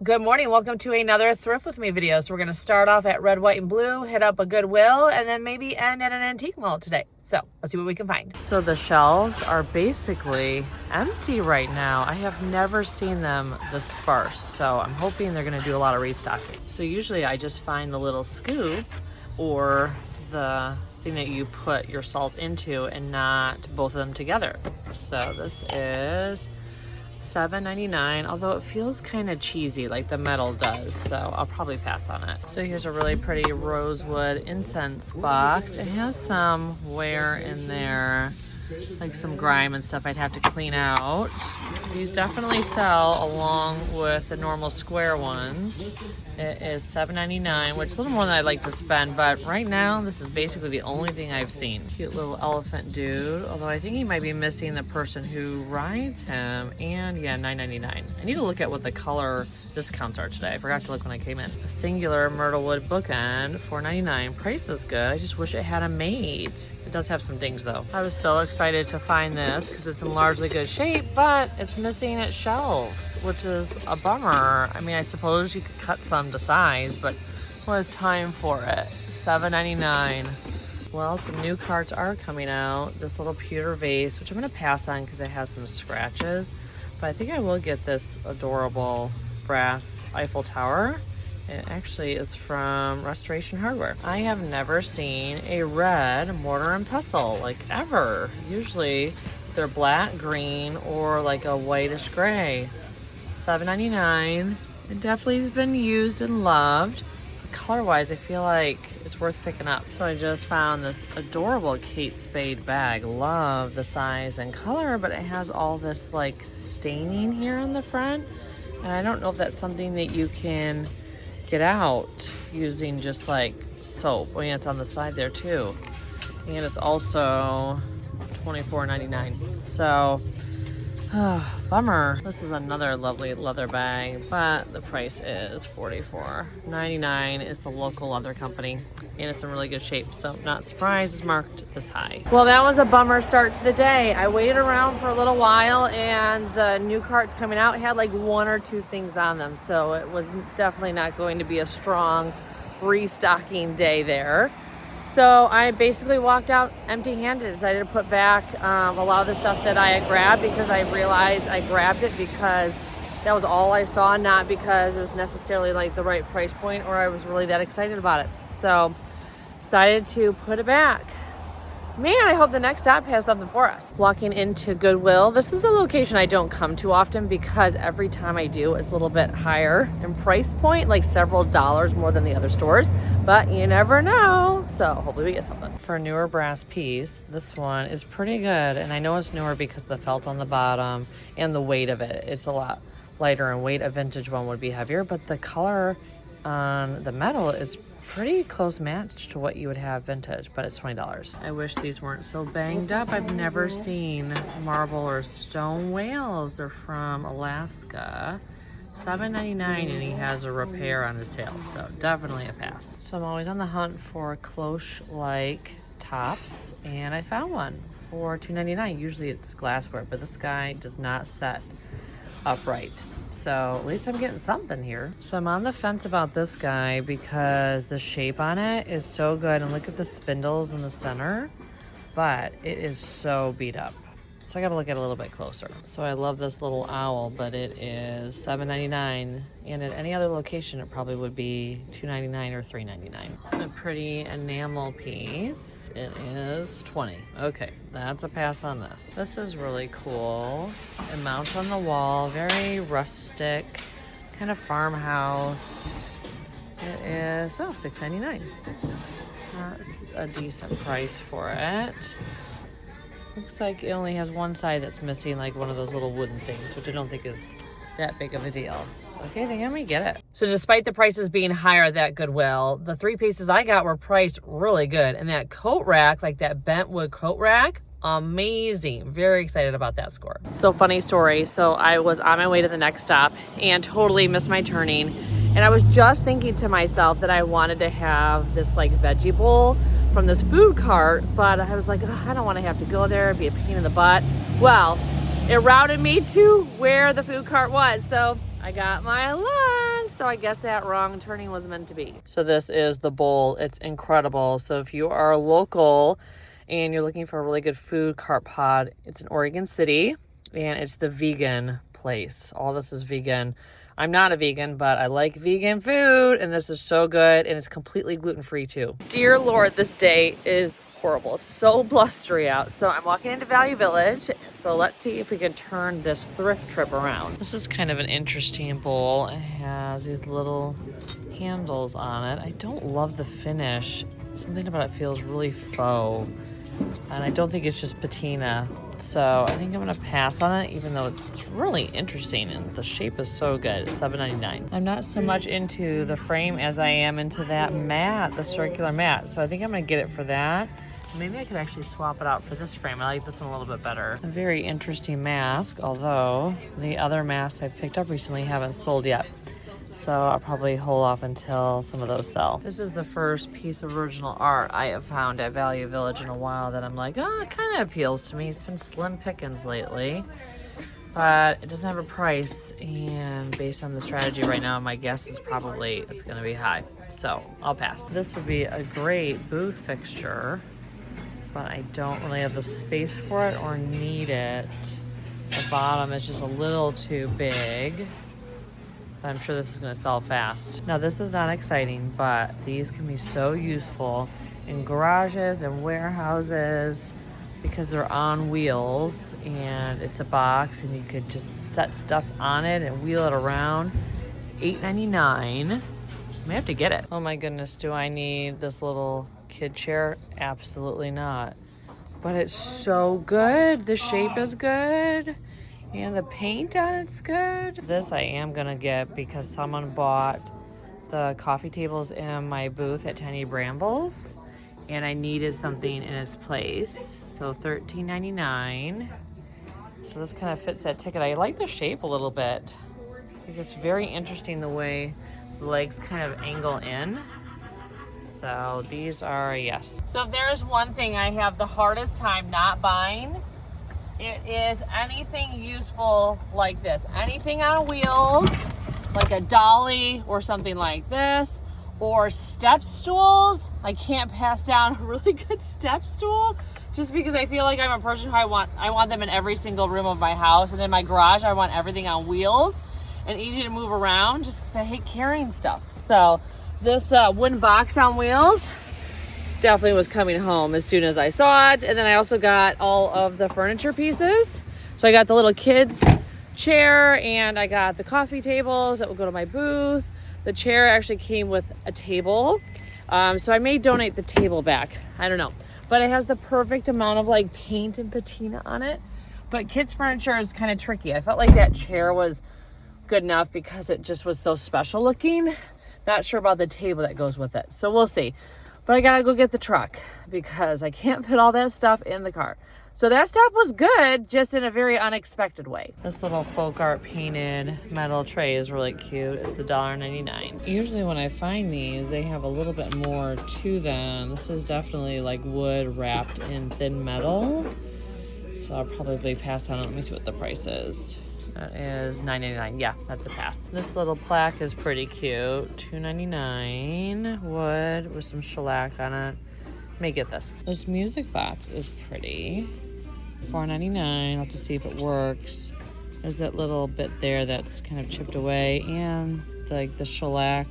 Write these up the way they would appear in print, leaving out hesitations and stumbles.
Good morning. Welcome to another Thrift With Me video. So we're going to start off at red, white, and blue, hit up a Goodwill, and then maybe end at an antique mall today. So let's see what we can find. So the shelves are basically empty right now. I have never seen them this sparse. So I'm hoping they're going to do a lot of restocking. So usually I just find the little scoop or the thing that you put your salt into and not both of them together. So this is $7.99, although it feels kind of cheesy like the metal does, so I'll probably pass on it. So here's a really pretty rosewood incense box. It has some wear in there, like some grime and stuff I'd have to clean out. These definitely sell along with the normal square ones. It is $7.99, which is a little more than I'd like to spend, but right now this is basically the only thing I've seen. Cute little elephant dude, although I think he might be missing the person who rides him. And yeah, $9.99. I need to look at what the color discounts are today. I forgot to look when I came in. A singular myrtlewood bookend, $4.99. Price is good. I just wish it had a mate. It does have some dings though. I was so excited to find this because it's in largely good shape, but it's missing its shelves, which is a bummer. I mean, I suppose you could cut some to size, but what is time for it? $7.99. Well, some new carts are coming out. This little pewter vase, which I'm going to pass on because it has some scratches, but I think I will get this adorable brass Eiffel Tower. It actually is from Restoration Hardware. I have never seen a red mortar and pestle, like ever. Usually they're black, green, or like a whitish gray. $7.99. It definitely has been used and loved. Color-wise, I feel like it's worth picking up. So I just found this adorable Kate Spade bag. Love the size and color, but it has all this like staining here on the front. And I don't know if that's something that you can get out using just like soap. Oh yeah, it's on the side there too. And it's also $24.99. So, bummer. This is another lovely leather bag, but the price is $44.99. It's a local leather company, and it's in really good shape, so not surprised it's marked this high. Well, that was a bummer start to the day. I waited around for a little while, and the new carts coming out had like one or two things on them, so it was definitely not going to be a strong restocking day there. So I basically walked out empty-handed. Decided to put back a lot of the stuff that I had grabbed because I realized I grabbed it because that was all I saw, not because it was necessarily like the right price point or I was really that excited about it. So decided to put it back. Man, I hope the next stop has something for us. Walking into Goodwill. This is a location I don't come to often because every time I do, it's a little bit higher in price point, like several dollars more than the other stores, but you never know. So hopefully we get something. For a newer brass piece, this one is pretty good. And I know it's newer because of the felt on the bottom and the weight of it. It's a lot lighter in weight. A vintage one would be heavier, but the color on the metal is pretty close match to what you would have vintage, but it's $20. I wish these weren't so banged up. I've never seen marble or stone whales. They're from Alaska. $7.99, and he has a repair on his tail, so definitely a pass. So I'm always on the hunt for cloche-like tops, and I found one for $2.99. Usually it's glassware, but this guy does not set upright. So at least I'm getting something here. So I'm on the fence about this guy because the shape on it is so good. And look at the spindles in the center, but it is so beat up. So I gotta look at it a little bit closer. So I love this little owl, but it is $7.99. And at any other location, it probably would be $2.99 or $3.99. A pretty enamel piece. It is $20. Okay, that's a pass on this. This is really cool. It mounts on the wall, very rustic, kind of farmhouse. It is, $6.99. That's a decent price for it. Looks like it only has one side that's missing, like one of those little wooden things, which I don't think is that big of a deal. Okay, then let me get it. So despite the prices being higher at that Goodwill, the three pieces I got were priced really good. And that coat rack, like that bent wood coat rack, amazing. Very excited about that score. So funny story. So I was on my way to the next stop and totally missed my turning. And I was just thinking to myself that I wanted to have this like veggie bowl from this food cart, but I was like, I don't want to have to go there, it'd be a pain in the butt. Well, it routed me to where the food cart was, so I got my lunch. so I guess that wrong turning was meant to be. So this is the bowl. It's incredible. So if you are local and you're looking for a really good food cart pod, it's in Oregon City, and it's the vegan place. All this is vegan. I'm not a vegan, but I like vegan food, and this is so good, and it's completely gluten-free too. Dear Lord, this day is horrible. It's so blustery out. So I'm walking into Value Village. So let's see if we can turn this thrift trip around. This is kind of an interesting bowl. It has these little handles on it. I don't love the finish. Something about it feels really faux. And I don't think it's just patina. So I think I'm gonna pass on it, even though it's really interesting and the shape is so good. It's $7.99. I'm not so much into the frame as I am into that mat, the circular mat. So I think I'm gonna get it for that. Maybe I could actually swap it out for this frame. I like this one a little bit better. A very interesting mask, although the other masks I've picked up recently haven't sold yet. So I'll probably hold off until some of those sell. This is the first piece of original art I have found at Value Village in a while that I'm like, oh, it kind of appeals to me. It's been slim pickings lately, but it doesn't have a price. And based on the strategy right now, my guess is probably it's gonna be high. So I'll pass. This would be a great booth fixture, but I don't really have the space for it or need it. The bottom is just a little too big. I'm sure this is going to sell fast. Now this is not exciting, but these can be so useful in garages and warehouses because they're on wheels, and it's a box and you could just set stuff on it and wheel it around. It's $8.99. I may have to get it. Oh my goodness, do I need this little kid chair? Absolutely not. But it's so good. The shape is good. And the paint on it's good. This I am gonna get because someone bought the coffee tables in my booth at Tiny Brambles, and I needed something in its place. So $13.99. So this kind of fits that ticket. I like the shape a little bit. I think it's very interesting the way the legs kind of angle in. So these are a yes. So if there is one thing I have the hardest time not buying, it is anything useful like this. Anything on wheels, like a dolly or something like this, or step stools. I can't pass down a really good step stool just because I feel like I'm a person who I want them in every single room of my house. And in my garage, I want everything on wheels and easy to move around just because I hate carrying stuff. So this wooden box on wheels definitely was coming home as soon as I saw it. And then I also got all of the furniture pieces. So I got the little kids chair, and I got the coffee tables that will go to my booth. The chair actually came with a table. So I may donate the table back. I don't know. But it has the perfect amount of like paint and patina on it. But kids furniture is kind of tricky. I felt like that chair was good enough because it just was so special looking. Not sure about the table that goes with it. So we'll see. But I gotta go get the truck because I can't fit all that stuff in the car. So that stuff was good, just in a very unexpected way. This little folk art painted metal tray is really cute. It's $1.99. Usually when I find these, they have a little bit more to them. This is definitely like wood wrapped in thin metal. So I'll probably pass on it. Let me see what the price is. That is $9.99. Yeah, that's a pass. This little plaque is pretty cute. $2.99. Wood with some shellac on it. May get this. This music box is pretty. $4.99. I'll have to see if it works. There's that little bit there that's kind of chipped away, and like the shellac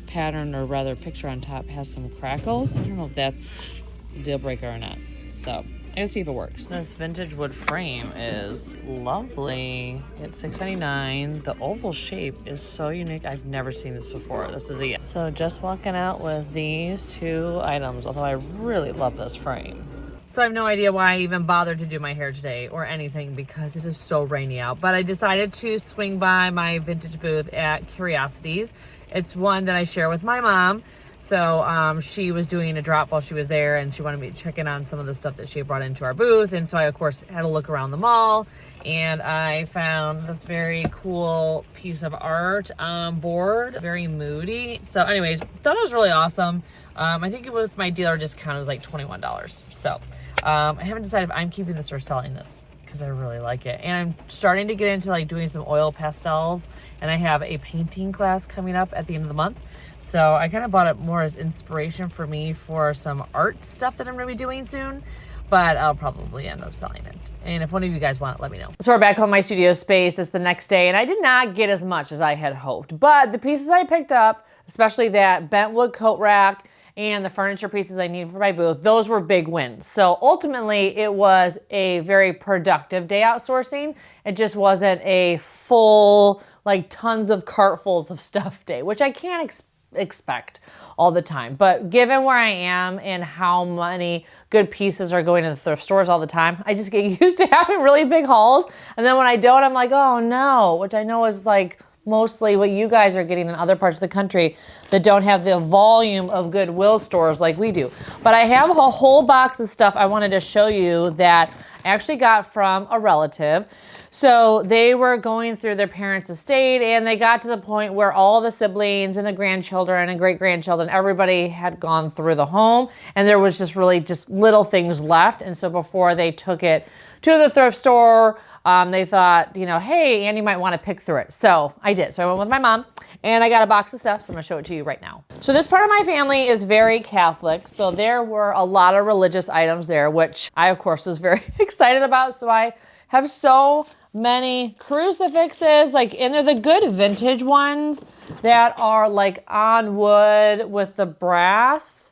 pattern, or rather picture on top, has some crackles. I don't know if that's a deal breaker or not. So I gotta see if it works. This vintage wood frame is lovely. It's $6.99. The oval shape is so unique. I've never seen this before. This is a yes. So just walking out with these two items, although I really love this frame. So I have no idea why I even bothered to do my hair today or anything because it is so rainy out. But I decided to swing by my vintage booth at Curiosities. It's one that I share with my mom. So she was doing a drop while she was there, and she wanted me to check in on some of the stuff that she had brought into our booth. And so I, of course, had a look around the mall, and I found this very cool piece of art on board, very moody. So anyways, thought it was really awesome. I think it was my dealer discount, it was like $21. So I haven't decided if I'm keeping this or selling this, because I really like it. And I'm starting to get into like doing some oil pastels, and I have a painting class coming up at the end of the month. So I kind of bought it more as inspiration for me for some art stuff that I'm going to be doing soon. But I'll probably end up selling it. And if one of you guys want it, let me know. So we're back home in my studio space. It's the next day, and I did not get as much as I had hoped. But the pieces I picked up, especially that bentwood coat rack and the furniture pieces I need for my booth, those were big wins. So ultimately, it was a very productive day outsourcing. It just wasn't a full, like tons of cartfuls of stuff day, which I can't expect all the time. But given where I am and how many good pieces are going to the thrift stores all the time, I just get used to having really big hauls. And then when I don't, I'm like, oh no, which I know is like mostly what you guys are getting in other parts of the country that don't have the volume of Goodwill stores like we do. But I have a whole box of stuff I wanted to show you that I actually got from a relative. So they were going through their parents' estate, and they got to the point where all the siblings and the grandchildren and great-grandchildren, everybody had gone through the home, and there was just really just little things left. And so before they took it to the thrift store, they thought, you know, hey, Andi might want to pick through it. So I did. So I went with my mom, and I got a box of stuff, so I'm gonna show it to you right now. So this part of my family is very Catholic, so there were a lot of religious items there, which I, of course, was very excited about. So I have so many crucifixes, like, and they're the good vintage ones that are like on wood with the brass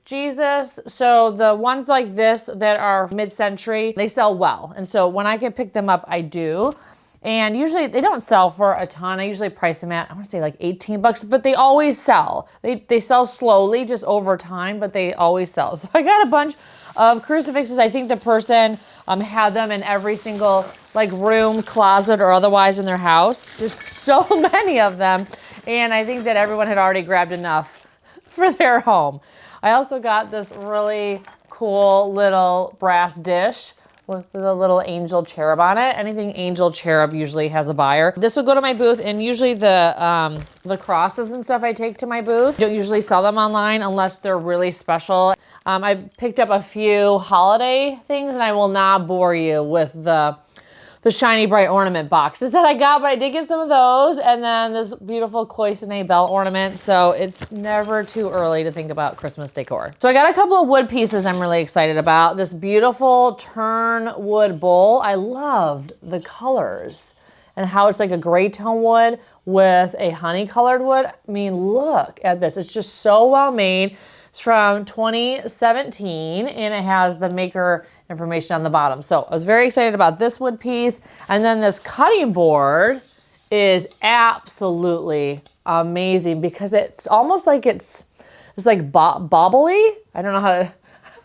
Jesus. So the ones like this that are mid-century, they sell well. And so when I can pick them up, I do. And usually they don't sell for a ton. I usually price them at, I want to say like 18 bucks, but they always sell. They sell slowly, just over time, but they always sell. So I got a bunch of crucifixes. I think the person had them in every single like room, closet, or otherwise in their house. There's so many of them. And I think that everyone had already grabbed enough for their home. I also got this really cool little brass dish with the little angel cherub on it. Anything angel cherub usually has a buyer. This would go to my booth, and usually the crosses and stuff I take to my booth. I don't usually sell them online unless they're really special. I picked up a few holiday things, and I will not bore you with the shiny bright ornament boxes that I got, but I did get some of those, and then this beautiful cloisonne bell ornament. So it's never too early to think about Christmas decor. So I got a couple of wood pieces I'm really excited about. This beautiful turn wood bowl. I loved the colors and how it's like a gray tone wood with a honey colored wood. I mean, look at this. It's just so well made. It's from 2017, and it has the maker information on the bottom. So I was very excited about this wood piece. And then this cutting board is absolutely amazing because it's almost like it's like bobbly. I don't know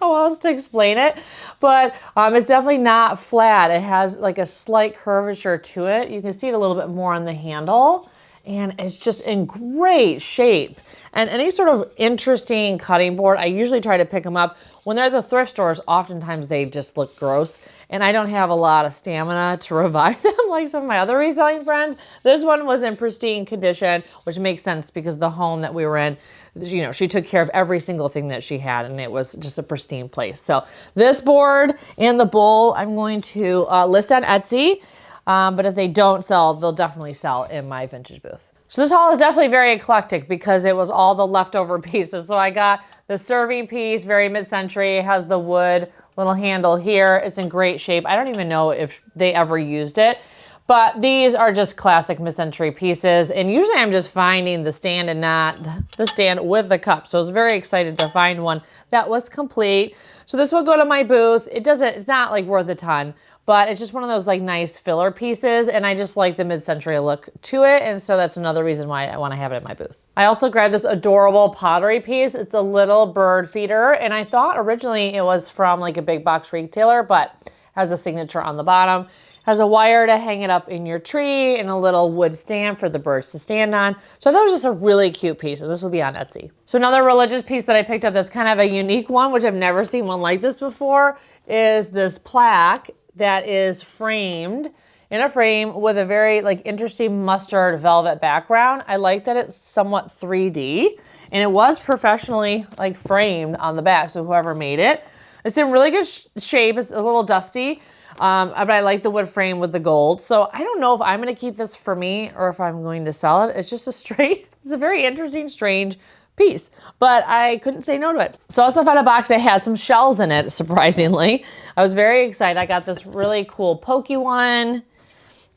how else to explain it, but it's definitely not flat. It has like a slight curvature to it. You can see it a little bit more on the handle, and it's just in great shape. And any sort of interesting cutting board, I usually try to pick them up. When they're at the thrift stores, oftentimes they just look gross, and I don't have a lot of stamina to revive them like some of my other reselling friends. This one was in pristine condition, which makes sense because the home that we were in, you know, she took care of every single thing that she had, and it was just a pristine place. So this board and the bowl I'm going to list on Etsy, but if they don't sell, they'll definitely sell in my vintage booth. So this haul is definitely very eclectic because it was all the leftover pieces. So I got the serving piece, very mid-century. It has the wood little handle here. It's in great shape. I don't even know if they ever used it, but these are just classic mid-century pieces. And usually I'm just finding the stand and not the stand with the cup. So I was very excited to find one that was complete. So this will go to my booth. It's not like worth a ton, but it's just one of those like nice filler pieces, and I just like the mid-century look to it, and so that's another reason why I want to have it at my booth. I also grabbed this adorable pottery piece. It's a little bird feeder, and I thought originally it was from like a big box retailer, but has a signature on the bottom. Has a wire to hang it up in your tree, and a little wood stand for the birds to stand on. So I thought it was just a really cute piece, and this will be on Etsy. So another religious piece that I picked up that's kind of a unique one, which I've never seen one like this before, is this plaque that is framed in a frame with a very like interesting mustard velvet background. I like that it's somewhat 3D, and it was professionally like framed on the back, so whoever made it. It's in really good shape. It's a little dusty, But I like the wood frame with the gold. So I don't know if I'm going to keep this for me or if I'm going to sell it. It's just it's a very interesting, strange piece, but I couldn't say no to it. So I also found a box that had some shells in it, surprisingly. I was very excited. I got this really cool pokey one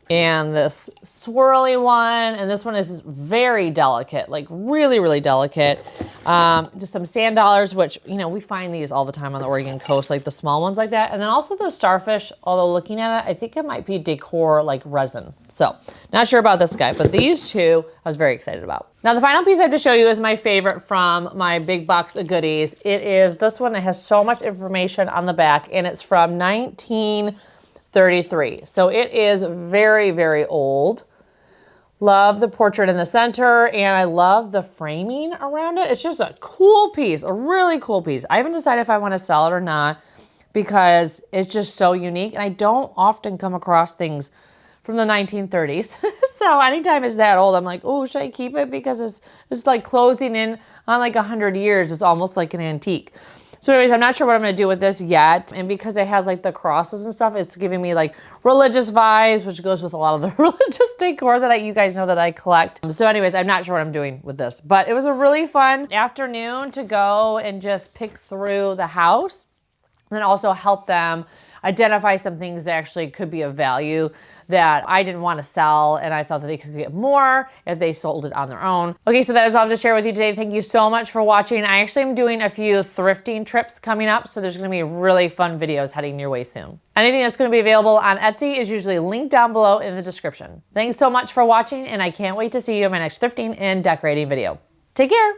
and this swirly one, and this one is very delicate, like really, really delicate. Just some sand dollars, which, you know, we find these all the time on the Oregon coast, like the small ones like that. And then also the starfish, although looking at it, I think it might be decor like resin. So not sure about this guy, but these two I was very excited about. Now the final piece I have to show you is my favorite from my big box of goodies. It is this one that has so much information on the back, and it's from 1933. So it is very, very old. Love the portrait in the center, and I love the framing around it. It's just a cool piece, a really cool piece. I haven't decided if I want to sell it or not because it's just so unique, and I don't often come across things from the 1930s. So anytime it's that old, I'm like, oh, should I keep it? Because it's like closing in on like 100 years. It's almost like an antique. So anyways, I'm not sure what I'm gonna do with this yet. And because it has like the crosses and stuff, it's giving me like religious vibes, which goes with a lot of the religious decor that you guys know that I collect. So anyways, I'm not sure what I'm doing with this, but it was a really fun afternoon to go and just pick through the house and then also help them identify some things that actually could be of value that I didn't want to sell, and I thought that they could get more if they sold it on their own. Okay, so that is all I have to share with you today. Thank you so much for watching. I actually am doing a few thrifting trips coming up, so there's gonna be really fun videos heading your way soon. Anything that's gonna be available on Etsy is usually linked down below in the description. Thanks so much for watching, and I can't wait to see you in my next thrifting and decorating video. Take care.